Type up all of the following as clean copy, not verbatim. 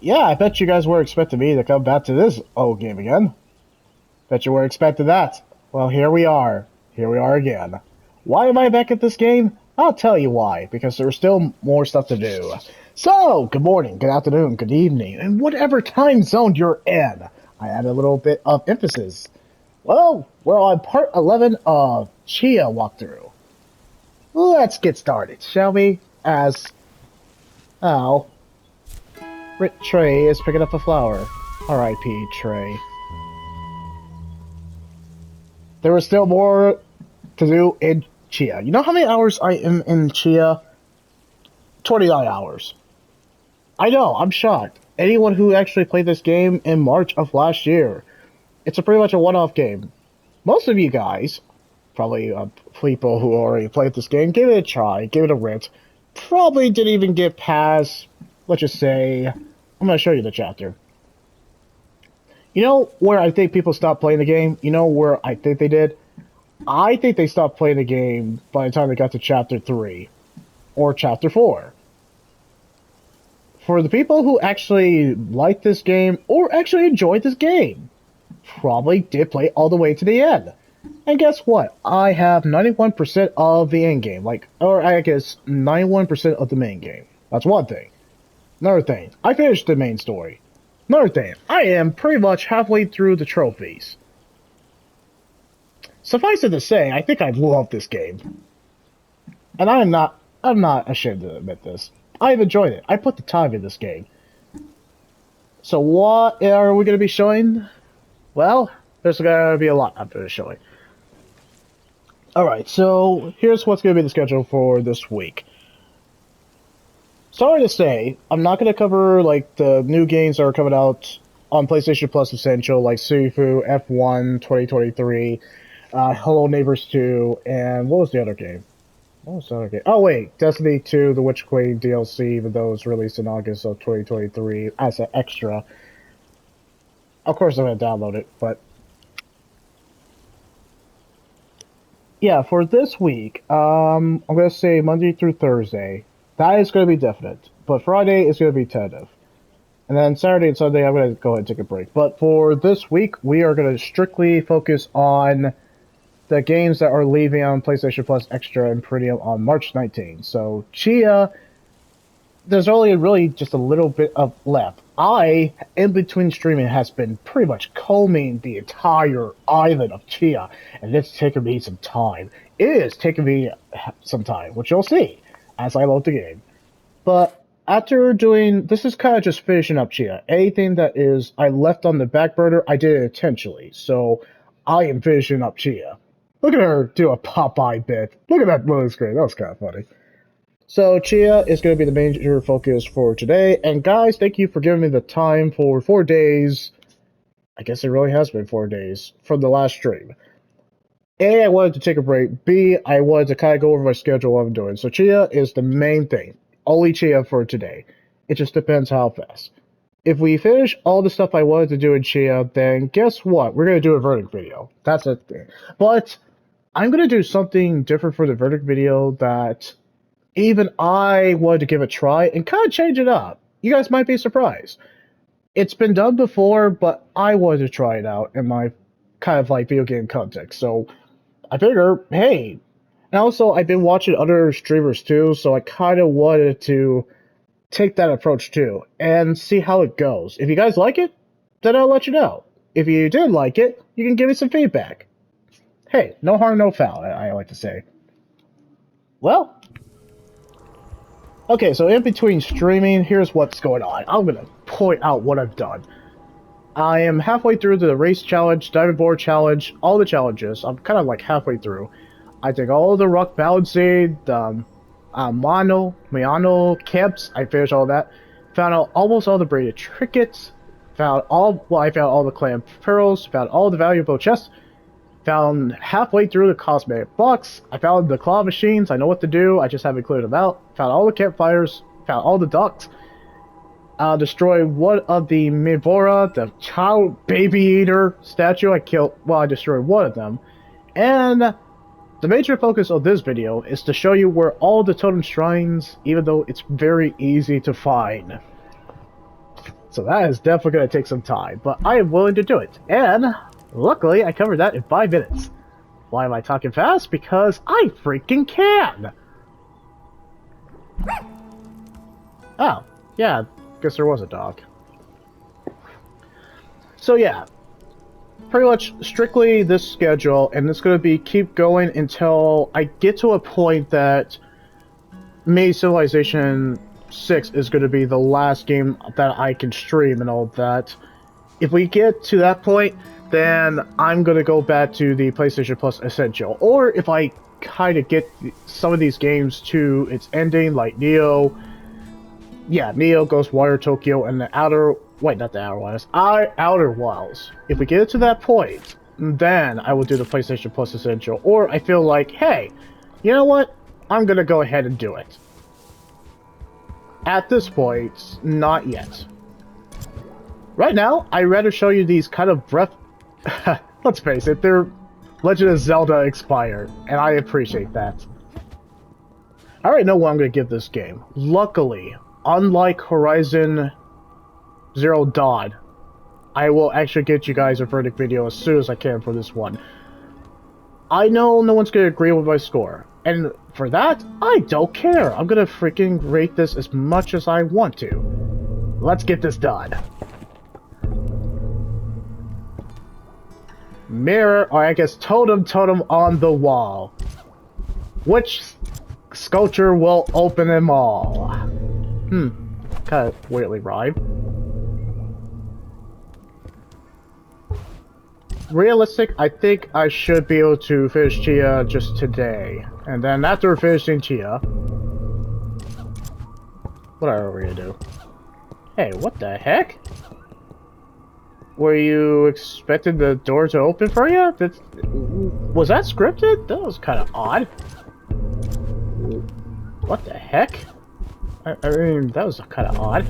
Yeah, I bet you guys were expecting me to come back to this old game again. Bet you were expecting that. Well, here we are. Here we are again. Why am I back at this game? I'll tell you why, because there's still more stuff to do. So, good morning, good afternoon, good evening, and whatever time zone you're in. I add a little bit of emphasis. Well, we're on part 11 of Chia walkthrough. Let's get started, shall we? As, oh, Trey is picking up a flower. R.I.P. Trey. There was still more to do in Chia. You know how many hours I am in Chia? 29 hours. I know, I'm shocked. Anyone who actually played this game in March of last year, it's pretty much a one-off game. Most of you guys, probably people who already played this game, gave it a try, gave it a rip, probably didn't even get past, let's just say, I'm going to show you the chapter. You know where I think people stopped playing the game? You know where I think they did? I think they stopped playing the game by the time they got to Chapter 3. Or Chapter 4. For the people who actually liked this game, or actually enjoyed this game, probably did play all the way to the end. And guess what? I have 91% of the end game. Or I guess 91% of the main game. That's one thing. Another thing, I finished the main story. Another thing, I am pretty much halfway through the trophies. Suffice it to say, I think I love this game. And I'm not ashamed to admit this. I've enjoyed it. I put the time in this game. So what are we going to be showing? Well, there's going to be a lot after this showing. Alright, so here's what's going to be the schedule for this week. Sorry to say, I'm not going to cover the new games that are coming out on PlayStation Plus Essential, like Sifu, F1 2023, Hello Neighbors 2, and what was the other game? Oh wait, Destiny 2, The Witch Queen DLC, even though it was released in August of 2023 as an extra. Of course I'm going to download it, but yeah, for this week, I'm going to say Monday through Thursday. That is going to be definite. But Friday is going to be tentative. And then Saturday and Sunday, I'm going to go ahead and take a break. But for this week, we are going to strictly focus on the games that are leaving on PlayStation Plus Extra and Premium on March 19th. So, Chia, there's only really just a little bit of left. In between streaming, has been pretty much combing the entire island of Chia, and it's taken me some time. It is taking me some time, which you'll see as I load the game. But after doing, this is kind of just finishing up Chia. Anything that is I left on the back burner, I did it intentionally. So I am finishing up Chia. Look at her do a Popeye bit. Look at that loading screen. That was kind of funny. So Chia is going to be the major focus for today. And guys, thank you for giving me the time for 4 days. I guess it really has been 4 days from the last stream. A, I wanted to take a break. B, I wanted to kind of go over my schedule, what I'm doing. So Chia is the main thing. Only Chia for today. It just depends how fast. If we finish all the stuff I wanted to do in Chia, then guess what? We're going to do a verdict video. That's the thing. But I'm going to do something different for the verdict video that even I wanted to give a try and kind of change it up. You guys might be surprised. It's been done before, but I wanted to try it out in my kind of video game context. So I figure, hey, and also I've been watching other streamers too, so I kind of wanted to take that approach too and see how it goes. If you guys like it, then I'll let you know. If you didn't like it, you can give me some feedback. Hey, no harm, no foul, I like to say. Well, okay, so in between streaming, here's what's going on. I'm going to point out what I've done. I am halfway through the race challenge, diamond board challenge, all the challenges. I'm kind of halfway through. I did all the rock balancing, the Miano camps. I finished all that. Found out almost all the braided trinkets. I found all the clan pearls. Found all the valuable chests. Found halfway through the cosmetic box. I found the claw machines. I know what to do. I just haven't cleared them out. Found all the campfires. Found all the ducks. Destroyed one of the Mivora, the child baby eater statue. I destroyed one of them. And the major focus of this video is to show you where all the totem shrines, even though it's very easy to find. So that is definitely going to take some time, but I am willing to do it. And luckily, I covered that in 5 minutes. Why am I talking fast? Because I freaking can! Oh, yeah, guess there was a dog. So yeah, pretty much strictly this schedule, and it's going to be keep going until I get to a point that maybe Civilization 6 is going to be the last game that I can stream and all that. If we get to that point, then I'm going to go back to the PlayStation Plus Essential. Or if I kind of get some of these games to its ending, like Neo, Ghostwire Tokyo, and the Outer... Wait, not the Outer Wilds. Outer Wilds. If we get to that point, then I will do the PlayStation Plus Essential. Or I feel like, hey, you know what? I'm going to go ahead and do it. At this point, not yet. Right now, I'd rather show you these kind of let's face it, they're Legend of Zelda expired, and I appreciate that. I already know what I'm going to give this game. Luckily, unlike Horizon Zero Dawn, I will actually get you guys a verdict video as soon as I can for this one. I know no one's going to agree with my score, and for that, I don't care. I'm going to freaking rate this as much as I want to. Let's get this done. Mirror, or I guess totem on the wall. Which sculpture will open them all? Kind of weirdly rhyme. Realistic, I think I should be able to finish Chia just today. And then after finishing Chia... What are we gonna do? Hey, what the heck? Were you expecting the door to open for you? Was that scripted? That was kind of odd. What the heck? I mean, that was kind of odd.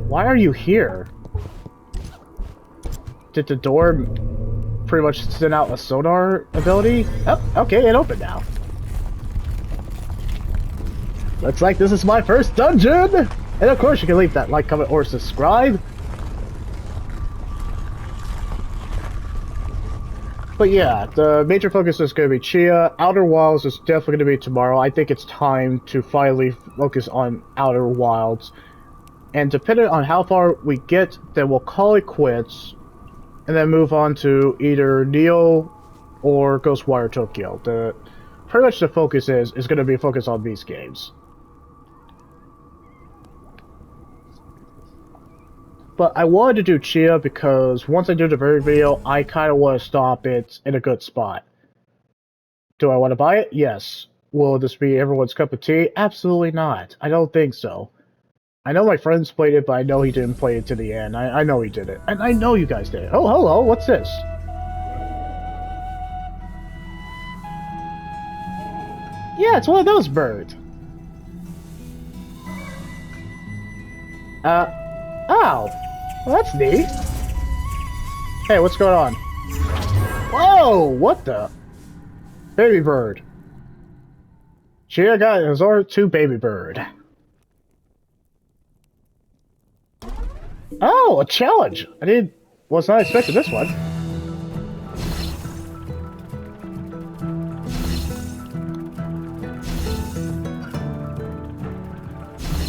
Why are you here? Did the door pretty much send out a sonar ability? Oh, okay, it opened now. Looks like this is my first dungeon! And of course you can leave that like, comment, or subscribe. But yeah, the major focus is going to be Chia. Outer Wilds is definitely going to be tomorrow. I think it's time to finally focus on Outer Wilds. And depending on how far we get, then we'll call it quits. And then move on to either Neo or Ghostwire Tokyo. Pretty much the focus is going to be focused on these games. But I wanted to do Chia because once I do the very video, I kind of want to stop it in a good spot. Do I want to buy it? Yes. Will this be everyone's cup of tea? Absolutely not. I don't think so. I know my friends played it, but I know he didn't play it to the end. I know he did it. And I know you guys did. Oh, hello, what's this? Yeah, it's one of those birds. Oh. Well, that's neat. Hey, what's going on? Whoa, what the? Baby bird. Chia got resort to baby bird. Oh, a challenge! Was not expecting this one.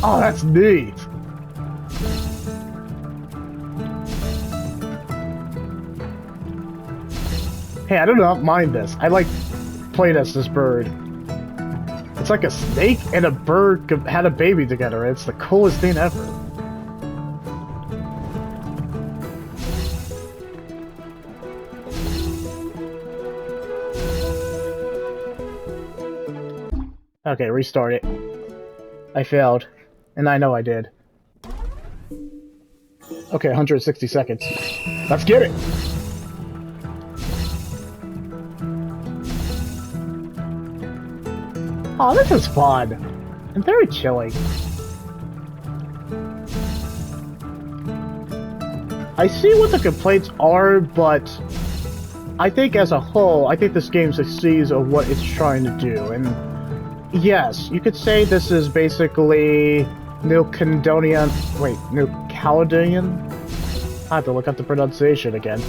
Oh, that's neat! Hey, I do not mind this. I like playing as this bird. It's like a snake and a bird had a baby together. It's the coolest thing ever. Okay, restart it. I failed. And I know I did. Okay, 160 seconds. Let's get it! Oh, this is fun. And very chilling. I see what the complaints are, but I think as a whole, I think this game succeeds at what it's trying to do. And yes, you could say this is basically New Caledonia Caledonian? I have to look up the pronunciation again.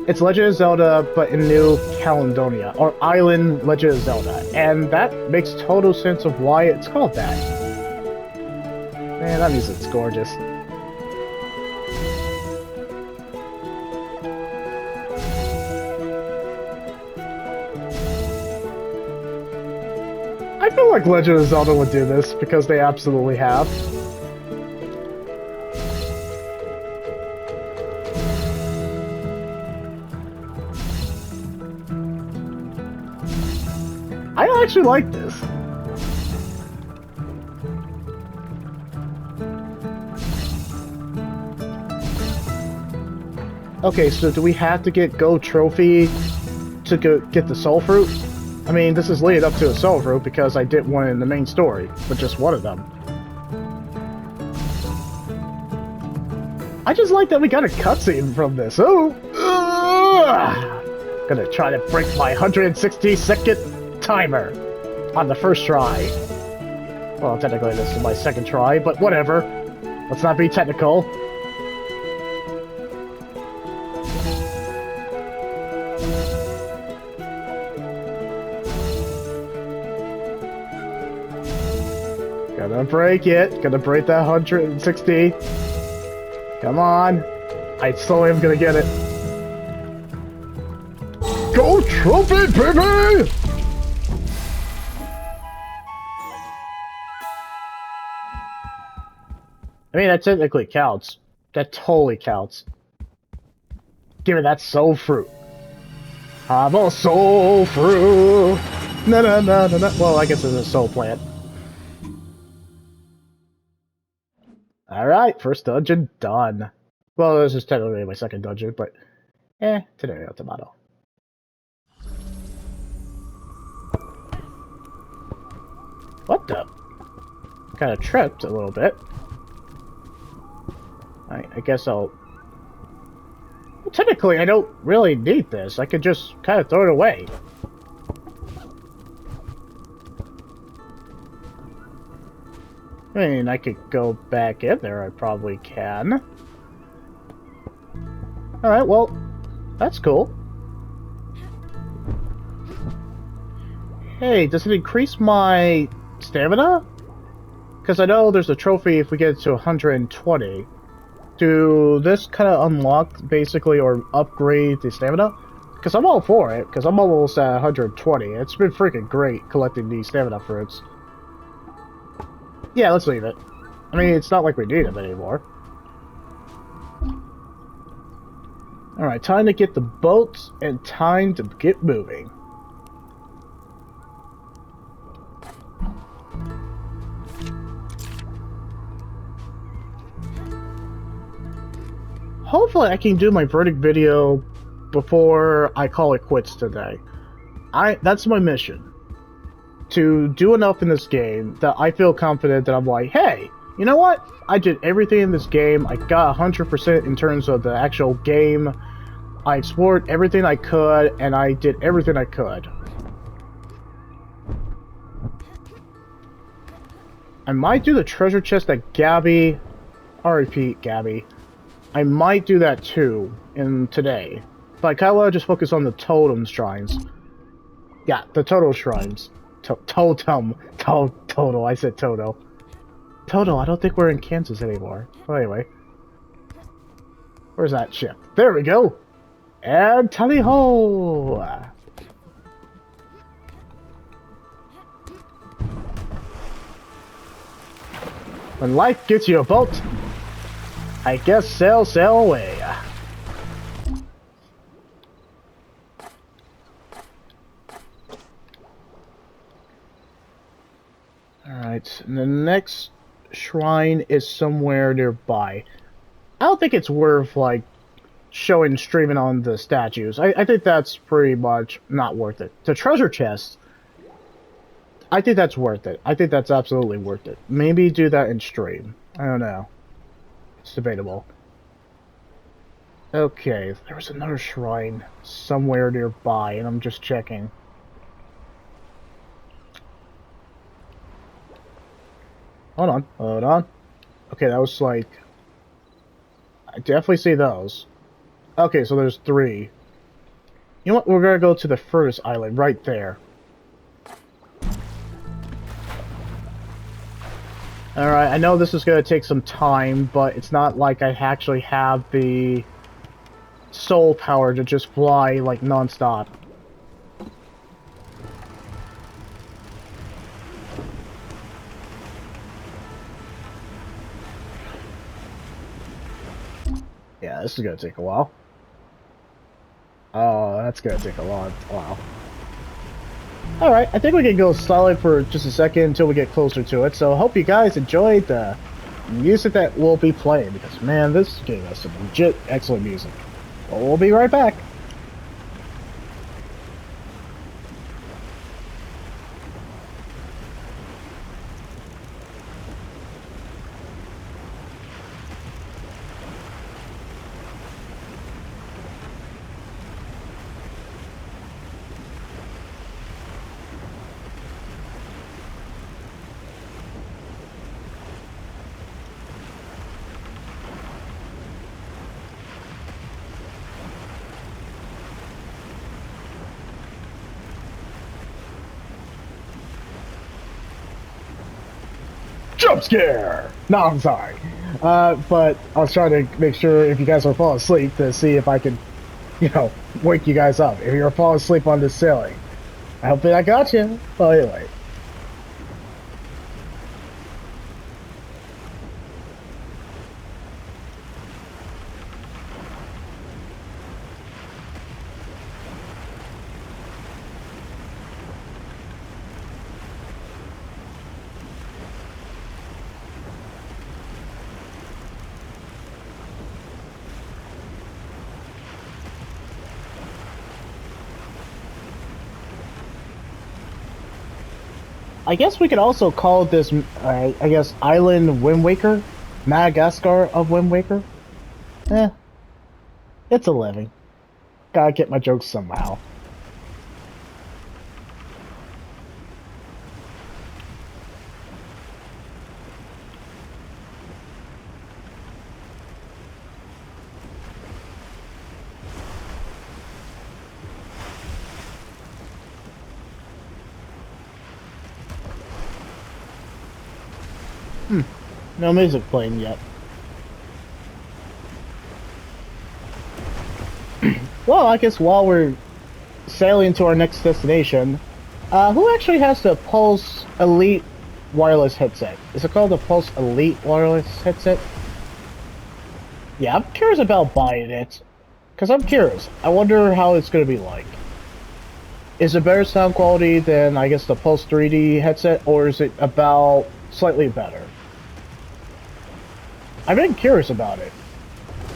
It's Legend of Zelda, but in New Caledonia, or Island Legend of Zelda, and that makes total sense of why it's called that. Man, that music's gorgeous. I feel like Legend of Zelda would do this, because they absolutely have. I actually like this. Okay, so do we have to get Gold Trophy to get the Soul Fruit? I mean, this is leading up to a Soul Fruit because I did one in the main story, but just one of them. I just like that we got a cutscene from this. Oh! Gonna try to break my 160-second timer on the first try. Well, technically this is my second try, but whatever. Let's not be technical. Gonna break it. Gonna break that 160. Come on. I still am gonna get it. Go trophy, baby! I mean, that technically counts. That totally counts. Give me that soul fruit. I'm a soul fruit. Na na na na na. Well, I guess it's a soul plant. Alright, first dungeon done. Well, this is technically my second dungeon, but tomato, tomato. What the? Kind of tripped a little bit. I guess I'll... Well, technically, I don't really need this. I could just kind of throw it away. I mean, I could go back in there. I probably can. Alright, well, that's cool. Hey, does it increase my stamina? Because I know there's a trophy if we get it to 120. Do this kind of unlock, basically, or upgrade the stamina? Because I'm all for it, because I'm almost at 120. It's been freaking great collecting these stamina fruits. Yeah, let's leave it. I mean, it's not like we need them anymore. Alright, time to get the boats, and time to get moving. Hopefully I can do my verdict video before I call it quits today. That's my mission. To do enough in this game that I feel confident that I'm like, hey, you know what? I did everything in this game. I got 100% in terms of the actual game. I explored everything I could, and I did everything I could. I might do the treasure chest that Gabby... R.I.P. Gabby. I might do that too, today. But I kind of want to just focus on the totem shrines. Yeah, the total shrines. Totem. Total. I said Toto. Toto, I don't think we're in Kansas anymore. Well, anyway. Where's that ship? There we go! And tally-ho! When life gets you a boat, I guess sail away. Alright, and the next shrine is somewhere nearby. I don't think it's worth, like, streaming on the statues. I think that's pretty much not worth it. The treasure chest, I think that's worth it. I think that's absolutely worth it. Maybe do that in stream. I don't know. It's debatable. Okay, there was another shrine somewhere nearby, and I'm just checking. Hold on. Okay, that was like I definitely see those. Okay, so there's three. You know what? We're gonna go to the first island right there. Alright, I know this is gonna take some time, but it's not like I actually have the soul power to just fly like non-stop. Yeah, this is gonna take a while. Oh, that's gonna take a long while. Alright, I think we can go solid for just a second until we get closer to it, so I hope you guys enjoyed the music that we'll be playing, because man, this game has some legit excellent music. Well, we'll be right back. Jump scare! No, I'm sorry. But I was trying to make sure if you guys are falling asleep to see if I could, you know, wake you guys up. If you're falling asleep on this sailing. I hope that I got you. Well, anyway. I guess we could also call this, I guess, Island Wind Waker? Madagascar of Wind Waker? Eh, it's a living. Gotta get my jokes somehow. No music playing yet. Well, I guess while we're sailing to our next destination, who actually has the Pulse Elite wireless headset? Is it called the Pulse Elite wireless headset? Yeah, I'm curious about buying it. Because I'm curious. I wonder how it's going to be like. Is it better sound quality than, I guess, the Pulse 3D headset? Or is it about slightly better? I've been curious about it.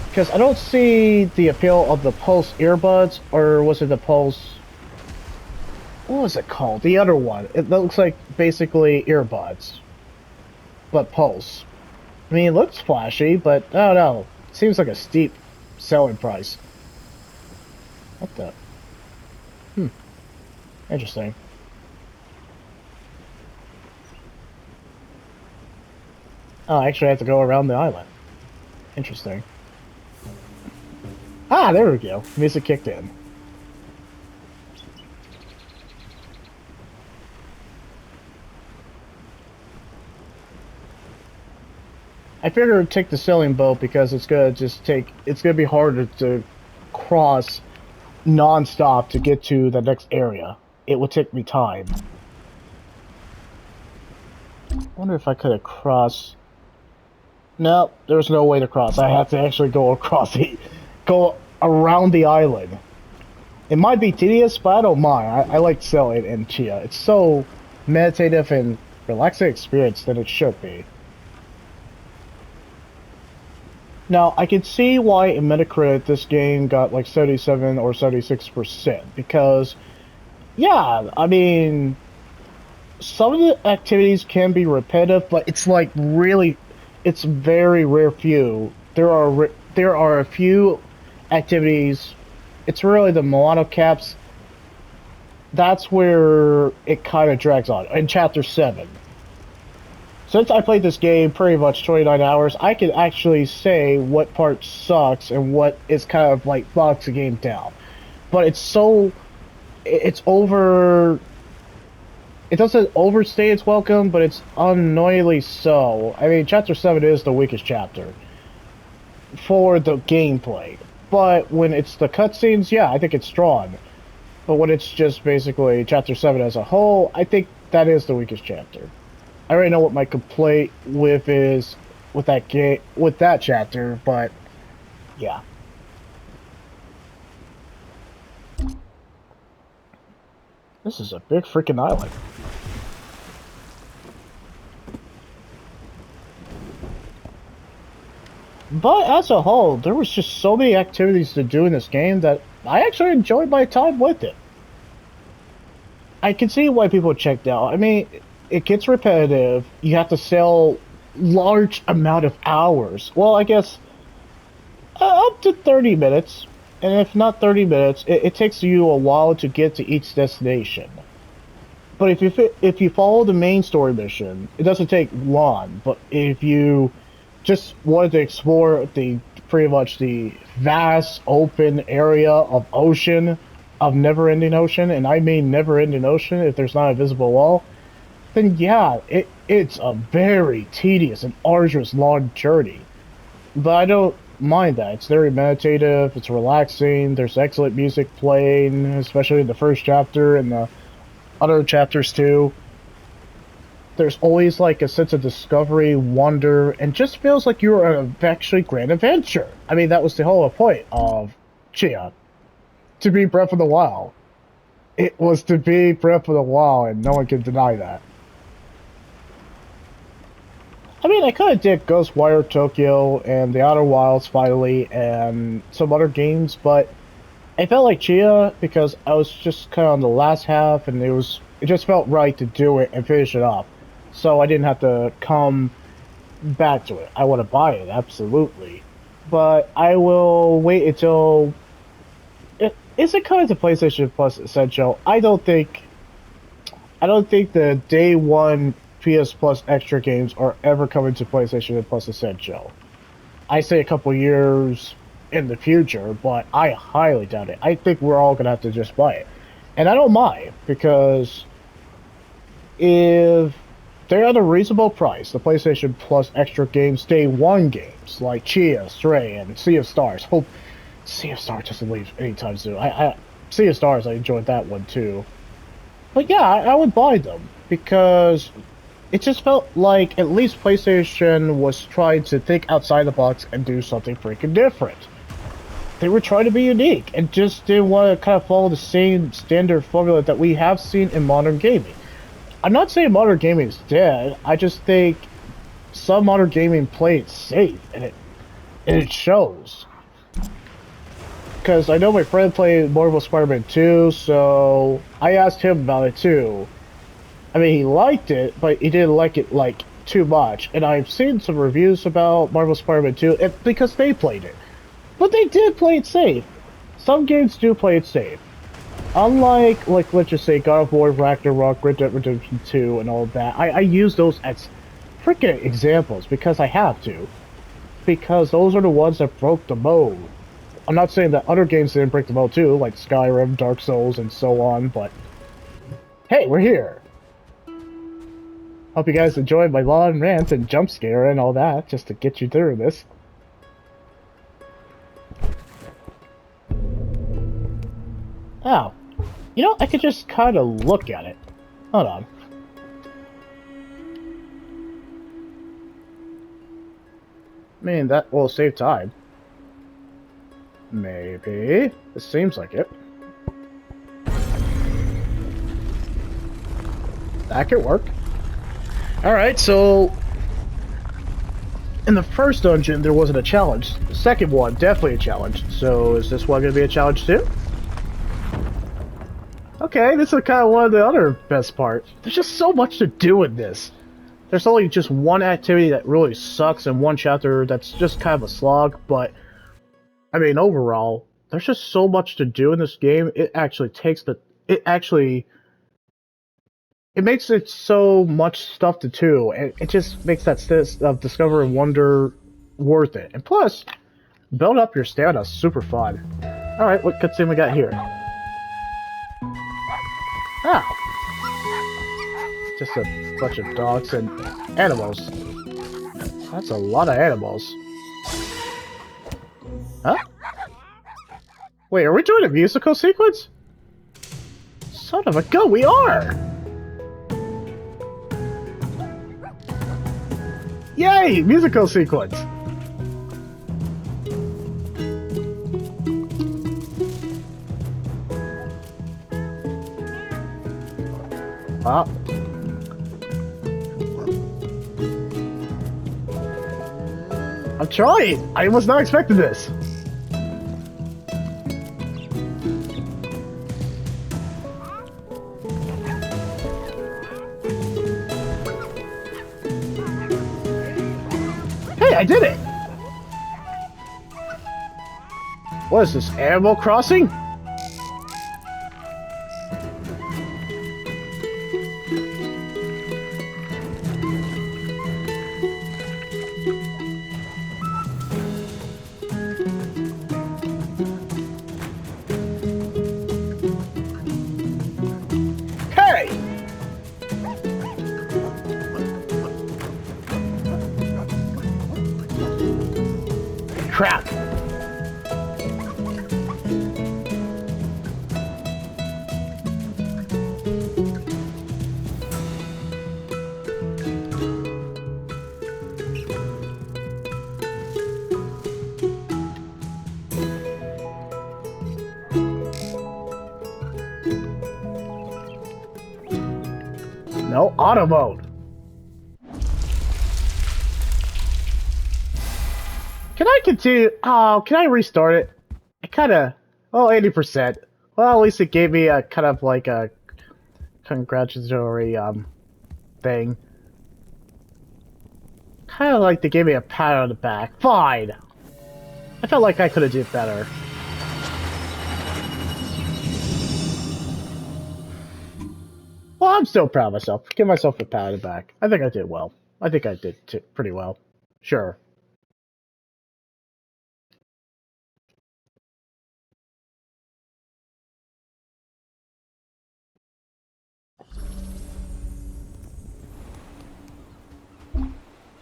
Because I don't see the appeal of the Pulse earbuds, or was it the Pulse... What was it called? The other one. It looks like basically earbuds. But Pulse. I mean, it looks flashy, but I don't know. It seems like a steep selling price. What the... Interesting. Oh, I actually have to go around the island. Interesting. Ah, there we go. Music kicked in. I figured I'd take the sailing boat because it's gonna be harder to cross non-stop to get to the next area. It would take me time. I wonder if I could have crossed... No, there's no way to cross. I have to actually go go around the island. It might be tedious, but I don't mind. I like sailing in Chia. It's so meditative and relaxing experience that it should be. Now, I can see why in Metacritic this game got like 77 or 76%, because, yeah, I mean, some of the activities can be repetitive, but it's like really, it's very rare few. There are a few activities. It's really the Milano caps. That's where it kind of drags on in Chapter 7. Since I played this game pretty much 29 hours, I can actually say what part sucks and what is kind of like bogs the game down. But it's over. It doesn't overstay its welcome, but it's annoyingly so. I mean, Chapter 7 is the weakest chapter for the gameplay. But when it's the cutscenes, yeah, I think it's strong. But when it's just basically Chapter 7 as a whole, I think that is the weakest chapter. I already know what my complaint with is with that game with that chapter, but yeah. This is a big freaking island. But as a whole, there was just so many activities to do in this game that I actually enjoyed my time with it. I can see why people checked out. I mean, it gets repetitive. You have to sell large amount of hours. Well, I guess up to 30 minutes. And if not 30 minutes, it takes you a while to get to each destination. But if you follow the main story mission, it doesn't take long. But if you just wanted to explore the pretty much the vast open area of ocean, of never-ending ocean, and I mean never-ending ocean, if there's not a visible wall, then yeah, it's a very tedious and arduous long journey. But I don't mind that. It's very meditative, it's relaxing, there's excellent music playing, especially in the first chapter and the other chapters too. There's always like a sense of discovery, wonder, and just feels like you're on a actually grand adventure. I mean, that was the whole point of Chia, to be Breath of the Wild. It was to be Breath of the Wild, and no one can deny that. I mean, I kind of did Ghostwire Tokyo and The Outer Wilds finally, and some other games, but I felt like Chia because I was just kind of on the last half, and it just felt right to do it and finish it off. So I didn't have to come back to it. I want to buy it, absolutely, but I will wait until. Is it coming to PlayStation Plus Essential? I don't think the day one PS Plus extra games are ever coming to PlayStation Plus Essential. I say a couple years in the future, but I highly doubt it. I think we're all gonna have to just buy it, and I don't mind because if they're at a reasonable price, the PlayStation Plus extra games, day one games like Chia, Stray, and Sea of Stars. Hope Sea of Stars doesn't leave anytime soon. Sea of Stars, I enjoyed that one too. But yeah, I would buy them because it just felt like at least PlayStation was trying to think outside the box and do something freaking different. They were trying to be unique and just didn't want to kind of follow the same standard formula that we have seen in modern gaming. I'm not saying modern gaming is dead. I just think some modern gaming play it safe, and it shows. Because I know my friend played Marvel Spider-Man 2, so I asked him about it too. I mean, he liked it, but he didn't like it, like, too much. And I've seen some reviews about Marvel Spider-Man 2 because they played it. But they did play it safe. Some games do play it safe. Unlike, like, let's just say God of War, Ragnarok, Red Dead Redemption 2, and all of that, I use those as freaking examples because I have to. Because those are the ones that broke the mold. I'm not saying that other games didn't break the mold too, like Skyrim, Dark Souls, and so on, but hey, we're here! Hope you guys enjoyed my long rant and jump scare and all that, just to get you through this. Oh, you know, I could just kind of look at it. Hold on. I mean, that will save time. Maybe. It seems like it. That could work. Alright, so in the first dungeon, there wasn't a challenge. The second one, definitely a challenge. So is this one going to be a challenge too? Okay, this is kind of one of the other best parts. There's just so much to do in this. There's only just one activity that really sucks and one chapter that's just kind of a slog, but I mean, overall, there's just so much to do in this game. It actually it makes it so much stuff to do, and it just makes that sense of discover and wonder worth it. And plus, build up your stamina is super fun. Alright, what cutscene we got here? Ah! Just a bunch of dogs and animals. That's a lot of animals. Huh? Wait, are we doing a musical sequence? Son of a gun, we are! Yay! Musical sequence! Ah. I'm trying! I was not expecting this! Hey, I did it! What is this, Animal Crossing? Hey! Crap! No, auto mode. Can I continue? Oh, can I restart it? I kinda... Oh, 80%. Well, at least it gave me a kind of like a congratulatory, thing. Kinda like they gave me a pat on the back. Fine! I felt like I could've did better. Well, I'm still proud of myself. Give myself a pat on the back. I think I did well. I think I did pretty well. Sure.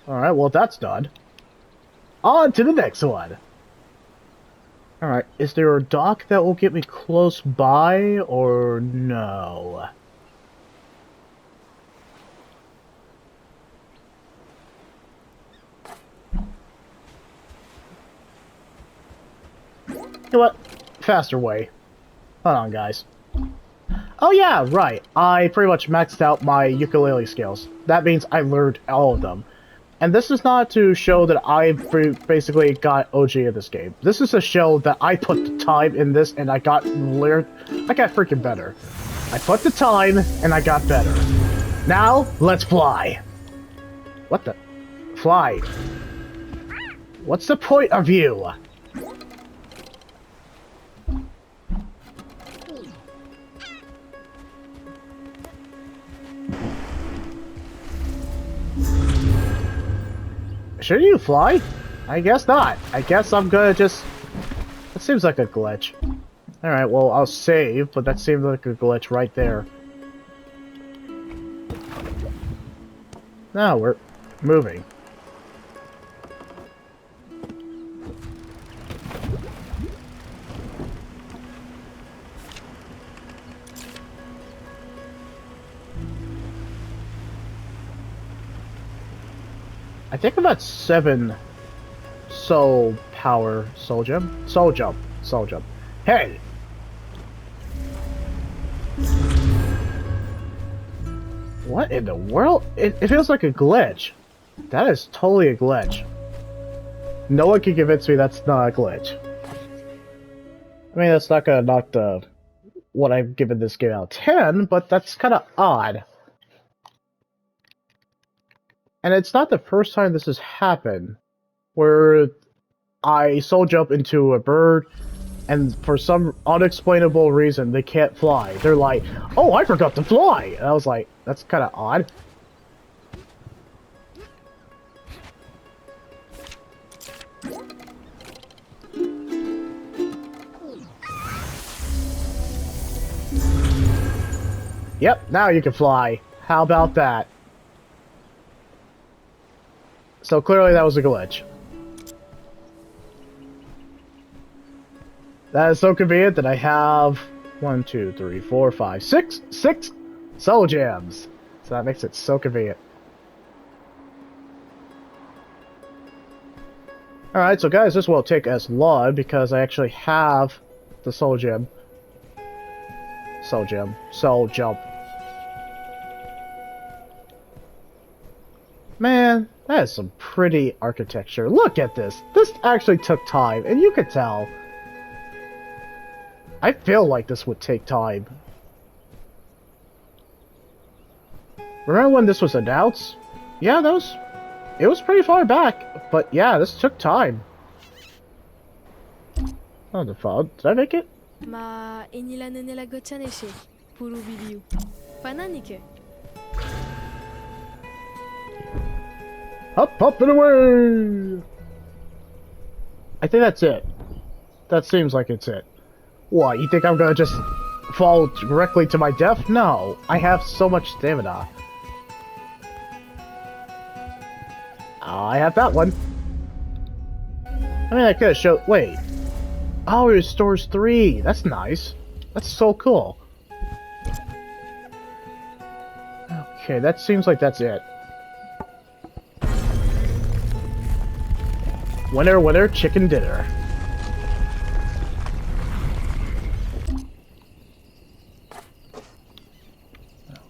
Alright, well that's done. On to the next one! Alright, is there a dock that will get me close by, or no? You know what? Faster way. Hold on, guys. Oh yeah, right. I pretty much maxed out my ukulele skills. That means I learned all of them. And this is not to show that I basically got OG of this game. This is to show that I put the time in this and I got freaking better. I put the time and I got better. Now, let's fly. What the? Fly. What's the point of you? Should you fly? I guess not. I guess I'm gonna just... That seems like a glitch. Alright, well, I'll save, but that seems like a glitch right there. Now we're moving. I think I'm at 7 soul power. Soul jump? Soul jump. Soul jump. Hey! What in the world? It feels like a glitch. That is totally a glitch. No one can convince me that's not a glitch. I mean, that's not gonna knock the... what I've given this game out of 10, but that's kind of odd. And it's not the first time this has happened, where I soul jump into a bird, and for some unexplainable reason, they can't fly. They're like, oh, I forgot to fly! And I was like, that's kind of odd. Yep, now you can fly. How about that? So clearly that was a glitch. That is so convenient that I have 1, 2, 3, 4, 5, 6 soul gems. So that makes it so convenient. Alright, so guys, this won't take as long because I actually have the soul gem. Soul jump. Man, that is some pretty architecture. Look at this. This actually took time, and you could tell. I feel like this would take time. Remember when this was announced? Yeah, it was pretty far back, but yeah, this took time. Oh, the phone. Did I make it? Ma inilanı nela göçen eşi. Puru biliyor. Fananike. Up and away! I think that's it. That seems like it's it. What, you think I'm gonna just fall directly to my death? No, I have so much stamina. I have that one. I mean, I could have showed... Wait. Oh, it restores 3. That's nice. That's so cool. Okay, that seems like that's it. Winner, winner, chicken dinner.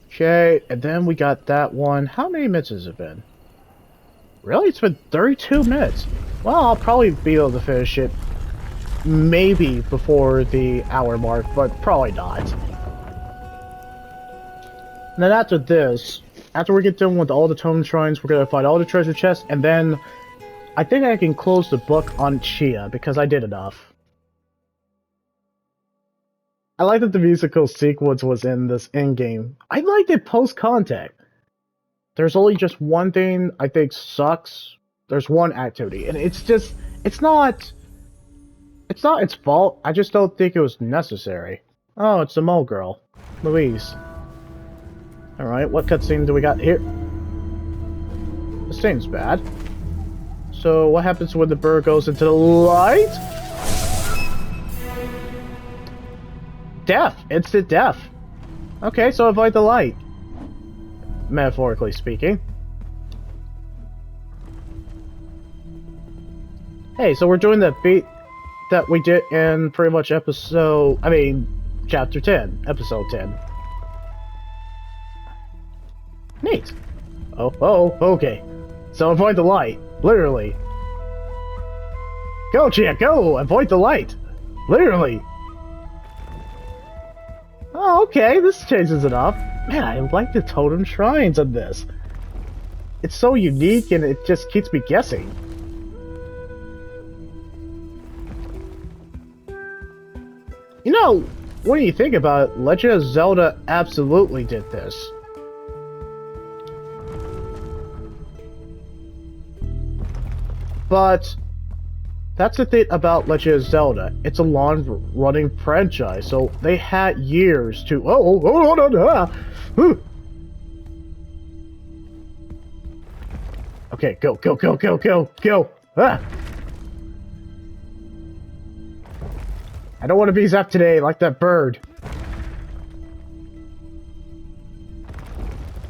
Okay, and then we got that one. How many minutes has it been? Really? It's been 32 minutes. Well, I'll probably be able to finish it maybe before the hour mark, but probably not. And then after this, after we get done with all the Totem Shrines, we're gonna find all the treasure chests, and then I think I can close the book on Chia, because I did enough. I like that the musical sequence was in this in-game. I liked it post-contact. There's only just one thing I think sucks. There's one activity, and it's just... It's not its fault, I just don't think it was necessary. Oh, it's the mole girl. Louise. Alright, what cutscene do we got here? This seems bad. So, what happens when the bird goes into the light? Death! Instant death! Okay, so avoid the light. Metaphorically speaking. Hey, so we're doing the beat that we did in pretty much chapter 10, episode 10. Neat. Oh, okay. So avoid the light. Literally. Go, Chia, go! Avoid the light! Literally! Oh, okay, this changes it up. Man, I like the Totem Shrines of this. It's so unique and it just keeps me guessing. You know, when you think about it, Legend of Zelda absolutely did this. But that's the thing about Legend of Zelda. It's a long-running franchise, so they had years to... Okay, go! Ah! I don't want to be zapped today like that bird.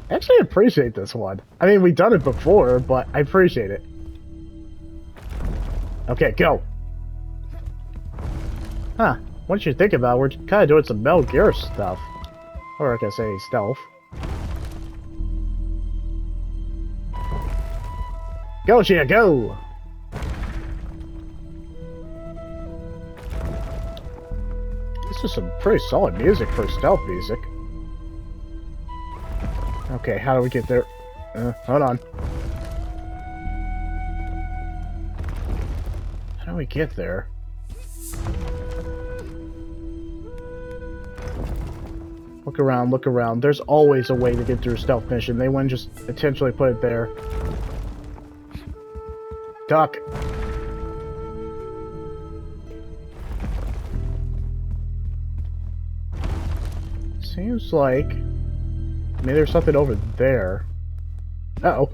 I actually appreciate this one. I mean, we've done it before, but I appreciate it. Okay, go. Huh. Once you think about it, we're kind of doing some Metal Gear stuff. Or I can say stealth. Go, Chia, go! This is some pretty solid music for stealth music. Okay, how do we get there? Hold on. How do we get there? Look around, look around. There's always a way to get through a stealth mission. They wouldn't just intentionally put it there. Duck. Seems like... maybe there's something over there. Uh-oh.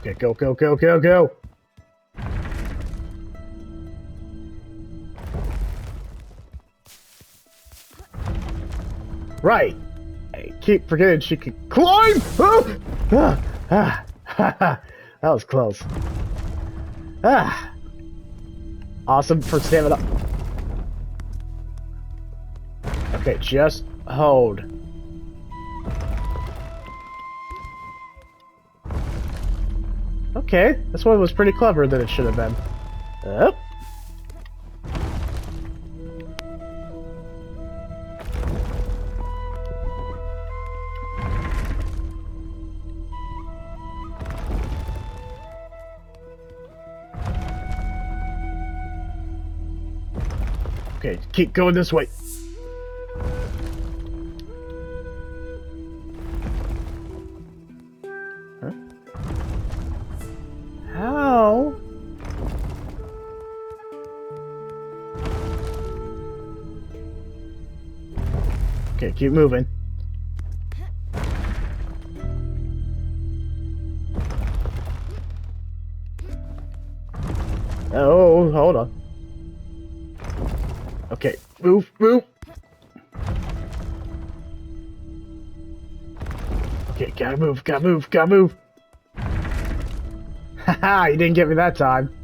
Okay, go, go, go, go, go! Right! I keep forgetting she could climb! That was close. Awesome for stamina. Okay, just hold. Okay, this one was pretty clever than it should have been. Up. Okay, keep going this way. Huh? How? Okay, keep moving. Oh, hold on. Okay, move, move. Okay, gotta move, gotta move, gotta move. Haha, you didn't get me that time.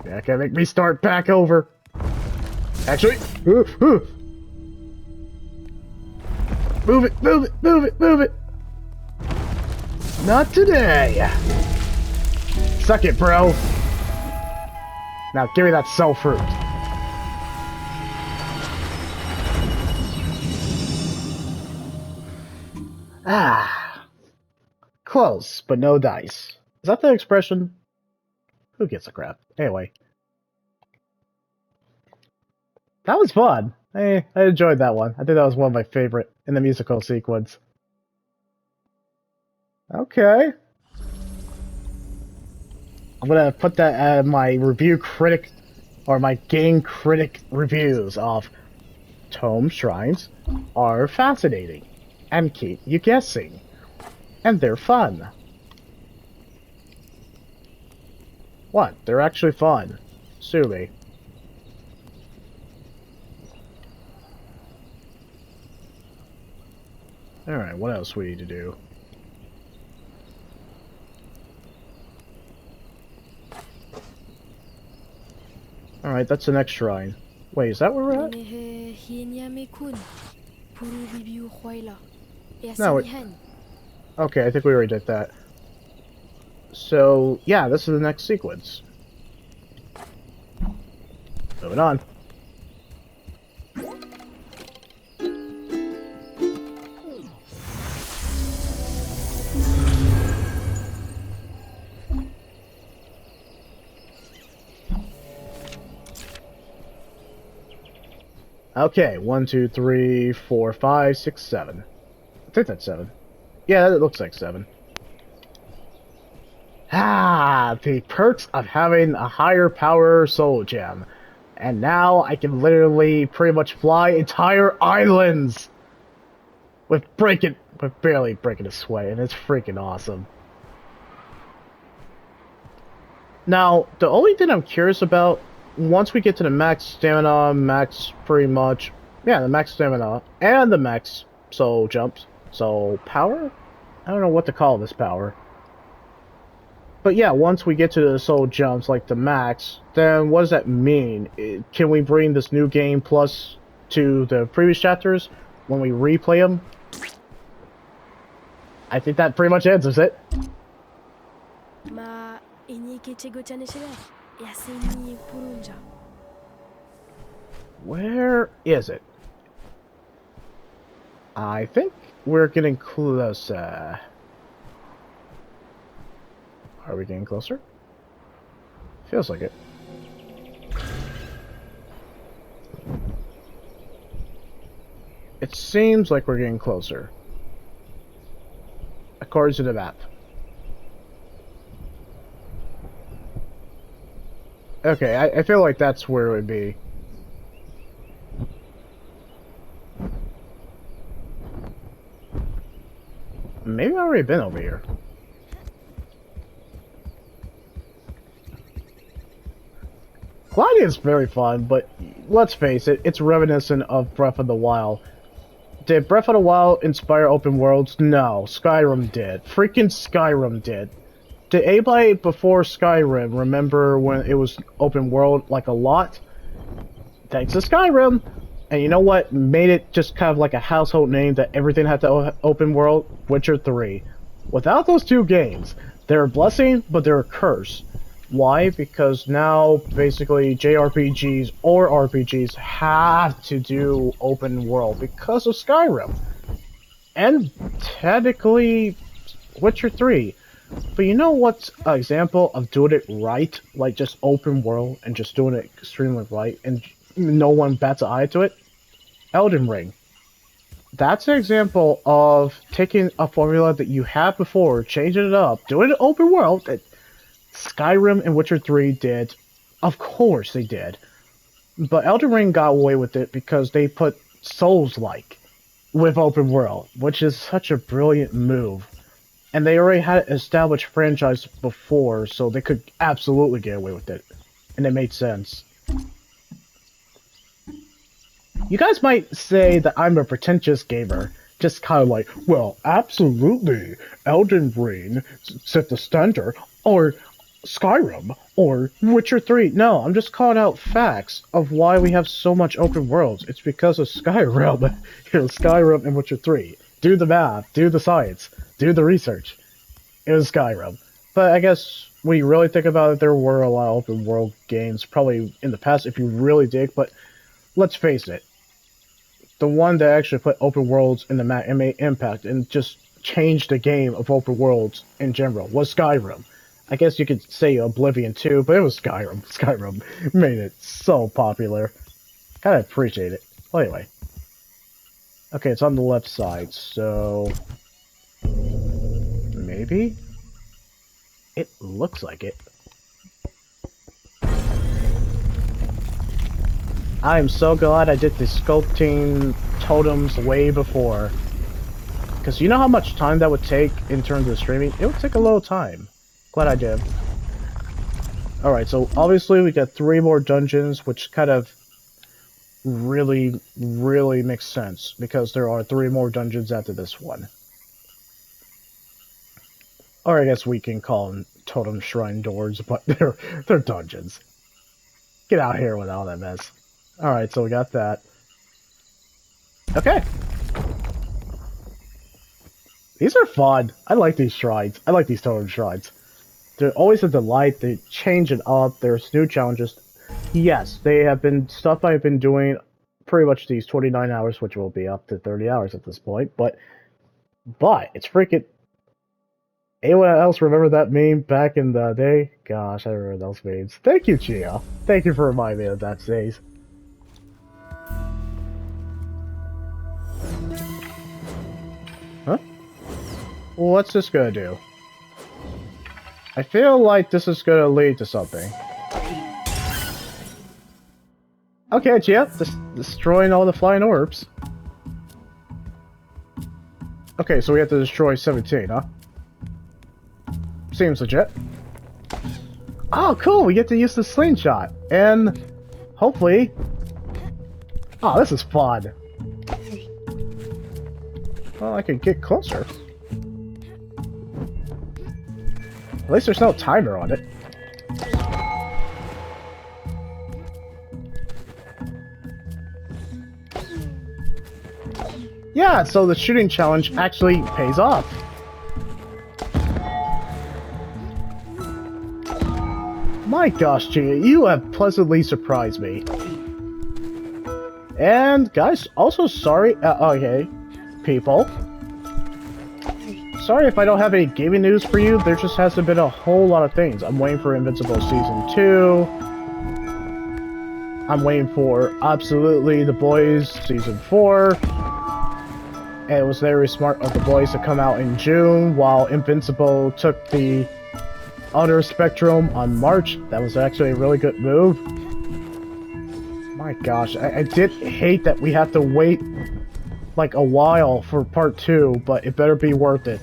That can make me start back over. Actually, move it, move it, move it, move it. Not today. Suck it, bro. Now give me that soul fruit. Ah. Close, but no dice. Is that the expression? Who gives a crap? Anyway. That was fun. I enjoyed that one. I think that was one of my favorite in the musical sequence. Okay. I'm gonna put that at my review critic, or my game critic reviews of Tome Shrines are fascinating and keep you guessing. And they're fun. What? They're actually fun. Sue me. Alright, what else we need to do? Alright, that's the next shrine. Wait, is that where we're at? No, okay, I think we already did that. So, yeah, this is the next sequence. Moving on. Okay, 1, 2, 3, 4, 5, 6, 7. I think that's 7. Yeah, it looks like 7. Ah, the perks of having a higher power soul gem. And now I can literally pretty much fly entire islands with barely breaking a sweat, and it's freaking awesome. Now, the only thing I'm curious about, once we get to the max stamina, max pretty much, yeah, the max stamina, and the max soul jumps, soul power? I don't know what to call this power. But yeah, once we get to the soul jumps, like the max, then what does that mean? Can we bring this new game plus to the previous chapters when we replay them? I think that pretty much answers it. Where is it? I think we're getting closer. Are we getting closer? Feels like it. It seems like we're getting closer. According to the map. Okay, I feel like that's where it would be. Maybe I've already been over here. Gliding is very fun, but let's face it, it's reminiscent of Breath of the Wild. Did Breath of the Wild inspire open worlds? No, Skyrim did. Freaking Skyrim did. Did anybody before Skyrim remember when it was open world like a lot? Thanks to Skyrim! And you know what made it just kind of like a household name that everything had to open world? Witcher 3. Without those two games, they're a blessing, but they're a curse. Why? Because now, basically, JRPGs or RPGs have to do open world because of Skyrim. And technically, Witcher 3. But you know what's an example of doing it right? Like just open world and just doing it extremely right and no one bats an eye to it? Elden Ring. That's an example of taking a formula that you had before, changing it up, doing it open world that Skyrim and Witcher 3 did. Of course they did. But Elden Ring got away with it because they put Souls-like with open world, which is such a brilliant move. And they already had an established franchise before, so they could absolutely get away with it. And it made sense. You guys might say that I'm a pretentious gamer, just kind of like, well, absolutely, Elden Ring set the standard, or Skyrim, or Witcher 3. No, I'm just calling out facts of why we have so much open worlds. It's because of Skyrim, Skyrim and Witcher 3. Do the math, do the science, do the research. It was Skyrim. But I guess when you really think about it, there were a lot of open world games, probably in the past if you really dig, but let's face it. The one that actually put open worlds in the map and made impact and just changed the game of open worlds in general was Skyrim. I guess you could say Oblivion too, but it was Skyrim. Skyrim made it so popular. Gotta appreciate it. Well, anyway. Okay, it's on the left side, so... maybe? It looks like it. I'm so glad I did the sculpting totems way before. Because you know how much time that would take in terms of streaming? It would take a little time. Glad I did. Alright, so obviously we got 3 more dungeons, which kind of really makes sense. Because there are 3 more dungeons after this one. Or I guess we can call them Totem Shrine doors, but they're dungeons. Get out here with all that mess. Alright, so we got that. Okay. These are fun. I like these shrines. I like these totem shrines. They're always a delight. They change it up. There's new challenges. Yes, they have been stuff I've been doing pretty much these 29 hours, which will be up to 30 hours at this point. But it's freaking... Anyone else remember that meme back in the day? Gosh, I remember those memes. Thank you, Chia. Thank you for reminding me of that days. Huh? Well, what's this gonna do? I feel like this is gonna lead to something. Okay, Chia, destroying all the flying orbs. Okay, so we have to destroy 17, huh? Seems legit. Oh, cool! We get to use the slingshot, and hopefully... Oh, this is fun! Well, I could get closer. At least there's no timer on it. Yeah, so the shooting challenge actually pays off. My gosh, Gia, you have pleasantly surprised me. And, guys, also sorry, okay, people. Sorry if I don't have any gaming news for you, there just hasn't been a whole lot of things. I'm waiting for Invincible Season 2. I'm waiting for, absolutely, The Boys Season 4. And it was very smart of the boys to come out in June, while Invincible took the other Spectrum on March. That was actually a really good move. My gosh, I did hate that we have to wait like a while for part 2, but it better be worth it.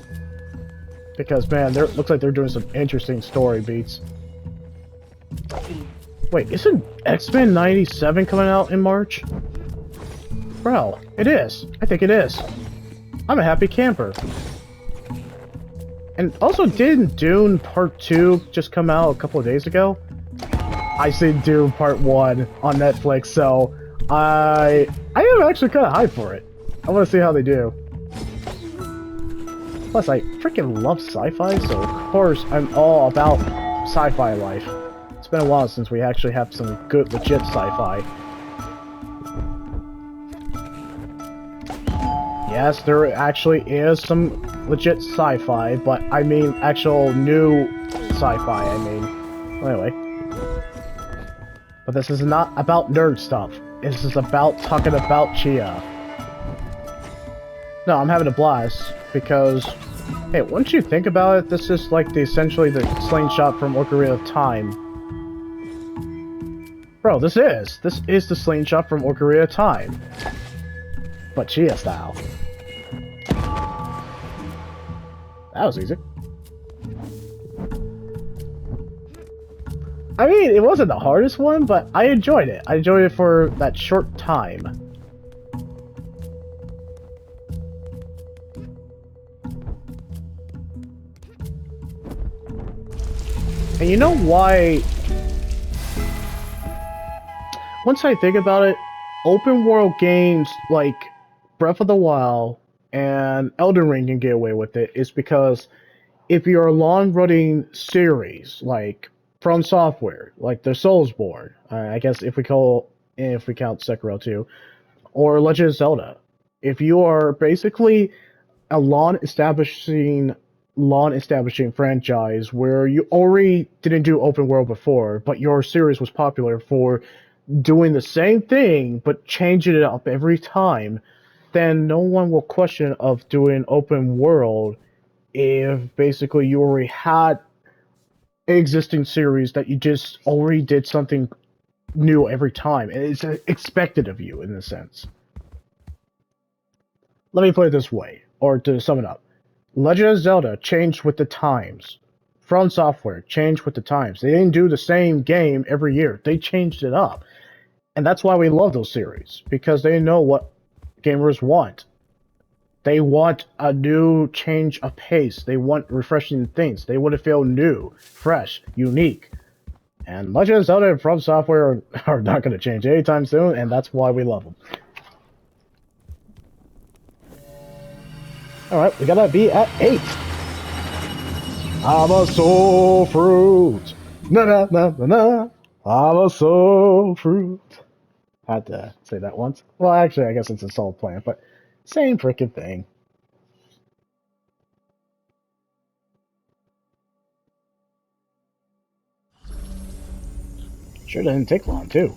Because man, looks like they're doing some interesting story beats. Wait, isn't X-Men 97 coming out in March? Bro, it is. I think it is. I'm a happy camper. And also, didn't Dune Part 2 just come out a couple of days ago? I seen Dune Part 1 on Netflix, so I am actually kind of hyped for it. I want to see how they do. Plus, I freaking love sci-fi, so of course I'm all about sci-fi life. It's been a while since we actually have some good, legit sci-fi. Yes, there actually is some legit sci-fi, but I mean actual new sci-fi, I mean. Anyway. But this is not about nerd stuff. This is about talking about Chia. No, I'm having a blast, because, hey, once you think about it, this is like essentially the slingshot from Ocarina of Time. Bro, this is the slingshot from Ocarina of Time. But Chia style. That was easy. I mean, it wasn't the hardest one, but I enjoyed it. I enjoyed it for that short time. And you know why? Once I think about it, open world games like Breath of the Wild and Elden Ring can get away with it is because if you're a long-running series like From Software, like the Soulsborne, I guess if we count Sekiro too, or Legend of Zelda, if you are basically a long-establishing franchise where you already didn't do open world before, but your series was popular for doing the same thing but changing it up every time, then no one will question of doing open world if basically you already had an existing series that you just already did something new every time, and it's expected of you in a sense. Let me put it this way, or to sum it up. Legend of Zelda changed with the times. From Software changed with the times. They didn't do the same game every year. They changed it up. And that's why we love those series, because they know what gamers want. They want a new change of pace. They want refreshing things. They want to feel new, fresh, unique. And Legend of Zelda and From Software are not going to change anytime soon, and that's why we love them. Alright, we gotta be at 8. I'm a soul fruit. Na na na na na. I'm a soul fruit. Had to say that once. Well, actually, I guess it's a soul plant, but same freaking thing. Sure didn't take long, too.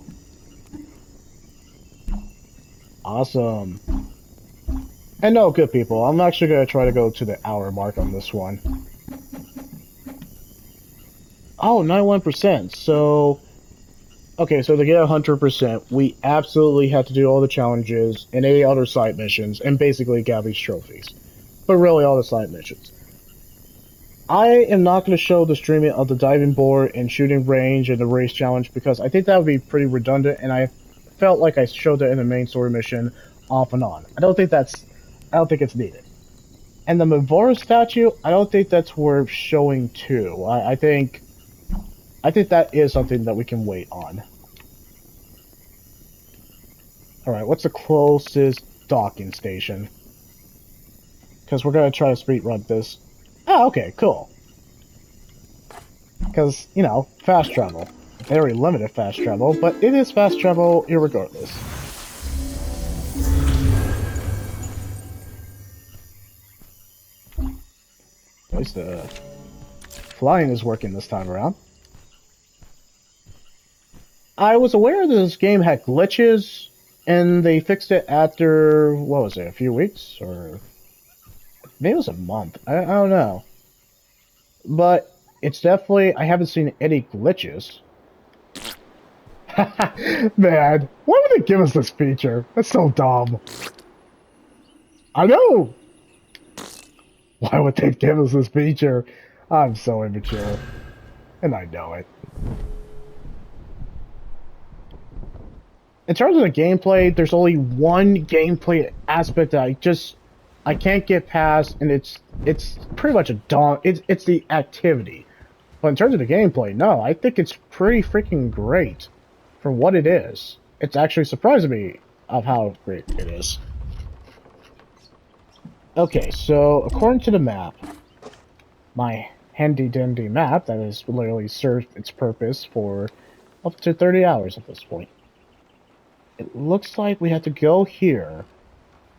Awesome. And no, good people, I'm actually going to try to go to the hour mark on this one. Oh, 91%. So, okay, so to get 100%, we absolutely have to do all the challenges and any other side missions, and basically Gabby's trophies. But really, all the side missions. I am not going to show the streaming of the diving board and shooting range and the race challenge because I think that would be pretty redundant, and I felt like I showed that in the main story mission off and on. I don't think it's needed. And the Mavora statue, I don't think that's worth showing too. I think that is something that we can wait on. Alright, what's the closest docking station? Because we're going to try to speed run this. Oh, okay, cool. Because, you know, fast travel. Very limited fast travel, but it is fast travel irregardless. At least the flying is working this time around. I was aware that this game had glitches and they fixed it after, what was it, a few weeks? Or maybe it was a month. I don't know. But it's definitely, I haven't seen any glitches. Man, why would they give us this feature? That's so dumb. I know! Why would they give us this feature? I'm so immature. And I know it. In terms of the gameplay, there's only one gameplay aspect that I can't get past, and it's pretty much a dumb. It's the activity. But in terms of the gameplay, no, I think it's pretty freaking great for what it is. It's actually surprising me of how great it is. Okay, so according to the map, my handy dandy map that has literally served its purpose for up to 30 hours at this point. It looks like we have to go here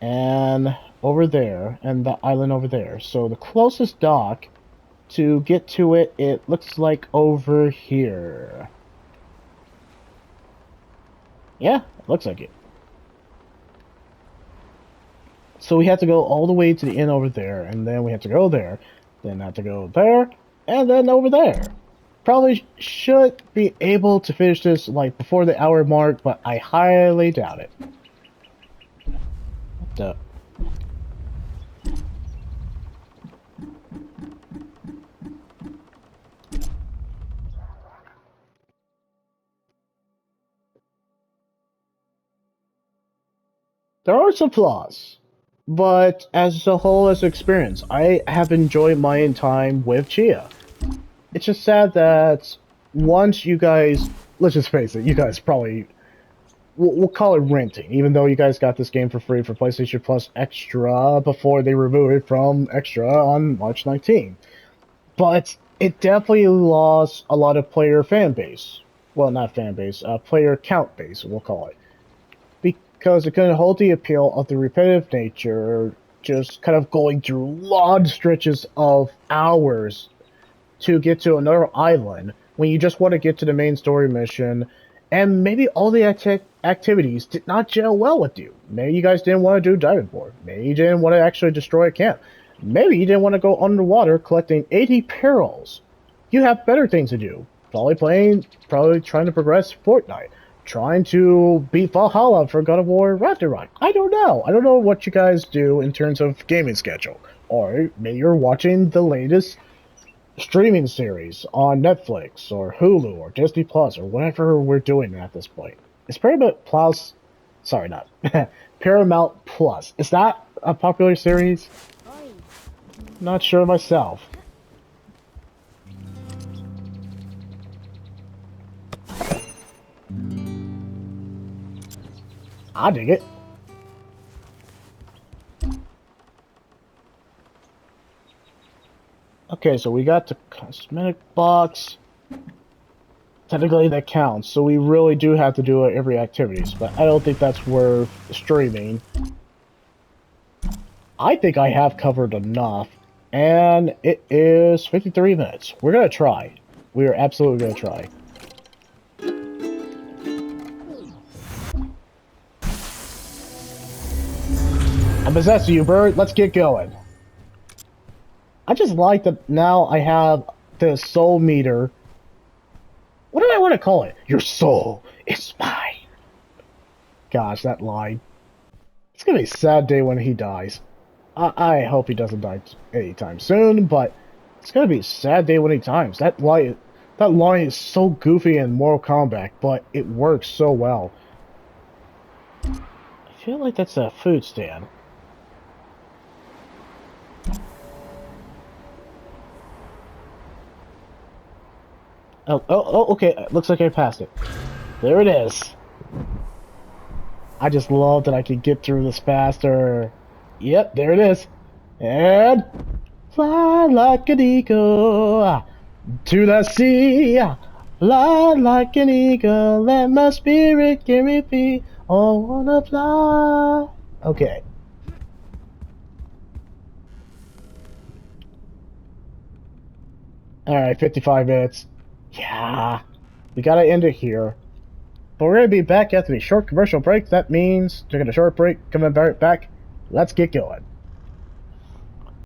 and over there and the island over there. So the closest dock to get to it, it looks like over here. Yeah, it looks like it. So we have to go all the way to the inn over there, and then we have to go there, then have to go there, and then over there. Probably should be able to finish this like before the hour mark, but I highly doubt it. What the? There are some flaws, but as a whole, as an experience, I have enjoyed my time with Chia. It's just sad that once you guys, let's just face it, you guys probably, we'll call it renting, even though you guys got this game for free for PlayStation Plus Extra before they remove it from Extra on March 19th. But it definitely lost a lot of player fan base. Well, not fan base, player count base, we'll call it, because it couldn't hold the appeal of the repetitive nature, just kind of going through long stretches of hours to get to another island when you just want to get to the main story mission, and maybe all the activities did not gel well with you. Maybe you guys didn't want to do diving board. Maybe you didn't want to actually destroy a camp. Maybe you didn't want to go underwater collecting 80 perils. You have better things to do. Probably trying to progress Fortnite, trying to beat Valhalla for God of War Ragnarok. I don't know. I don't know what you guys do in terms of gaming schedule. Or maybe you're watching the latest streaming series on Netflix or Hulu or Disney Plus or whatever we're doing at this point. Is Paramount Plus? Sorry, not Paramount Plus. Is that a popular series? Not sure myself. I dig it. Okay, so we got the cosmetic box. Technically that counts, so we really do have to do it every activities, but I don't think that's worth streaming. I think I have covered enough, and it is 53 minutes. We're gonna try. We are absolutely gonna try. I'm possessed you, bird. Let's get going. I just like that now I have the soul meter. What do I want to call it? Your soul is mine. Gosh, that line. It's gonna be a sad day when he dies. I hope he doesn't die anytime soon, but it's gonna be a sad day when he dies. That line is so goofy in Mortal Kombat, but it works so well. I feel like that's a food stand. Oh, okay. Looks like I passed it. There it is. I just love that I can get through this faster. Yep, there it is. And fly like an eagle to the sea. Fly like an eagle, let my spirit carry me. Oh, wanna fly. Okay. Alright, 55 minutes. Yeah. We gotta end it here. But we're going to be back after the short commercial break. That means taking a short break, coming back. Let's get going.